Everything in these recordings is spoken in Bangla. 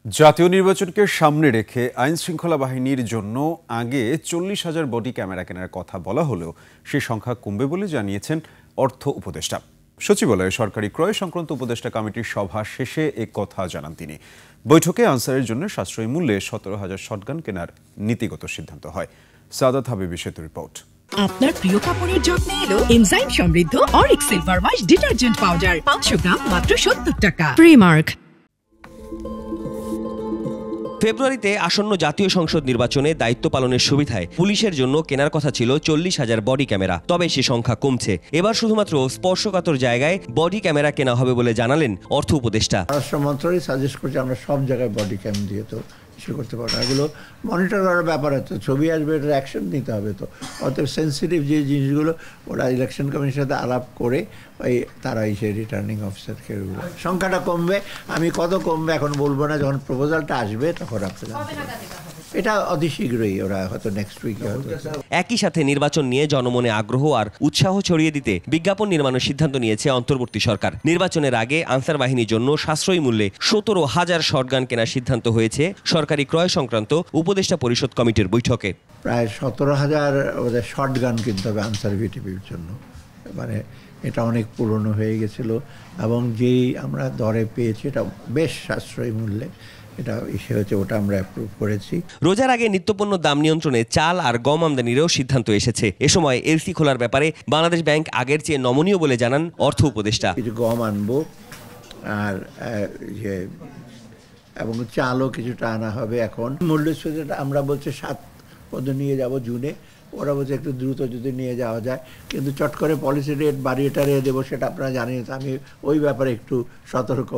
জাতীয় নির্বাচনকে সামনে রেখে আইন শৃঙ্খলা বাহিনীর জন্য আগে 40,000 বডি ক্যামেরা কেনার কথা বলা হলেও সে সংখ্যা কমবে বলে জানিয়েছেন অর্থ উপদেষ্টা। সচিবালয়ে সরকারি ক্রয় সংক্রান্ত উপদেষ্টা কমিটির সভা শেষে এ কথা জানান তিনি। বৈঠকে আনসারের জন্য সাশ্রয়ী মূল্যে 17,000 শটগান কেনার নীতিগত সিদ্ধান্ত হয়। সাদাত হাবিবি সেতু রিপোর্ট। আপনার প্রিয় কাপড়ের যত্নে এলো এনজাইম সমৃদ্ধ Arik silver wash detergent powder 500 গ্রাম মাত্র 70 টাকা। প্রিমার্ক। ফেব্রুয়ারিতে আসন্ন জাতীয় সংসদ নির্বাচনে দায়িত্ব পালনের সুবিধায় পুলিশের জন্য কেনার কথা ছিল 40,000 বডি ক্যামেরা, তবে সে সংখ্যা কমছে। এবার শুধুমাত্র স্পর্শকাতর জায়গায় বডি ক্যামেরা কেনা হবে বলে জানালেন অর্থ উপদেষ্টা। স্বরাষ্ট্র মন্ত্রণালয় সাজেস্ট করছে আমরা সব জায়গায় বডি ক্যাম দিয়ে তো ইস্যু করতে পারবো, এগুলো মনিটর করার ব্যাপার আছে, ছবি আসবে, এটার অ্যাকশন নিতে হবে। তো অতএব সেন্সিটিভ যে জিনিসগুলো ওরা ইলেকশন কমিশনের সাথে আলাপ করে তারা সেই রিটার্নিং অফিসারকে সংখ্যাটা কমবে। আমি কত কমবে এখন বলবো না, যখন প্রপোজালটা আসবে তখন আপনি এটা অতি শীঘ্রই, ওরা হয়তো নেক্সট উইকে হয়তো। একই সাথে নির্বাচন নিয়ে জনমনে আগ্রহ আর উৎসাহ ছড়িয়ে দিতে বিজ্ঞাপন নির্মাণের সিদ্ধান্ত নিয়েছে অন্তর্বর্তী সরকার। নির্বাচনের আগে আনসার বাহিনীর জন্য সাশ্রয়ী মূল্যে 17,000 শটগান কেনার সিদ্ধান্ত হয়েছে সরকারি ক্রয় সংক্রান্ত উপদেষ্টা পরিষদ কমিটির বৈঠকে। প্রায় 17,000 শটগান কিনতে হবে আনসার ভিটিপির জন্য, মানে এটা অনেক পুরনো হয়ে গেছিল এবং যেই আমরা দরে পেয়েছি এটা বেশ সাশ্রয়ী মূল্যে এটা ইস্যু হয়েছে, ওটা আমরা অ্যাপ্রুভ করেছি। রোজার আগে নিত্যপণ্য দাম নিয়ন্ত্রণে চাল আর গম আমদানিরও সিদ্ধান্ত এসেছে। এ সময় এলসি খোলার ব্যাপারে বাংলাদেশ ব্যাংক আগের চেয়ে নমনীয় বলে জানান অর্থ উপদেষ্টা। কিছু গম আনবো আর এবং চালও কিছুটা আনা হবে। এখন মূল্যস্ফীতিটা আমরা বলছি 7 পর্যন্ত নিয়ে যাব জুনে, ওরা বলছে একটু দ্রুত যদি নিয়ে যাওয়া যায়, কিন্তু চট করে পলিসি রেট বাড়িয়ে দেবো সেটা আপনারা জানেন। আমি ওই ব্যাপারে একটু সতর্ক।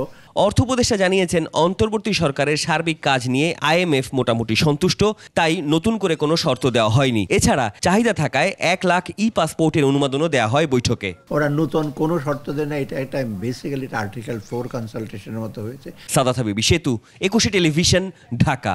অর্থ উপদেষ্টা জানিয়েছেন অন্তর্বর্তী সরকারের সার্বিক কাজ নিয়ে IMF মোটামুটি সন্তুষ্ট, তাই নতুন করে কোনো শর্ত দেওয়া হয়নি। এছাড়া চাহিদা থাকায় 1 লাখ পাসপোর্টের অনুমোদনও দেওয়া হয় বৈঠকে। ওরা নতুন কোনো শর্ত দেয় না, এটা একটা বেসিক্যালি আর্টিকেল 4 কনসালটেশনের মতো হয়েছে। সাদাত হাবিবি সেতু, 21 টেলিভিশন, ঢাকা।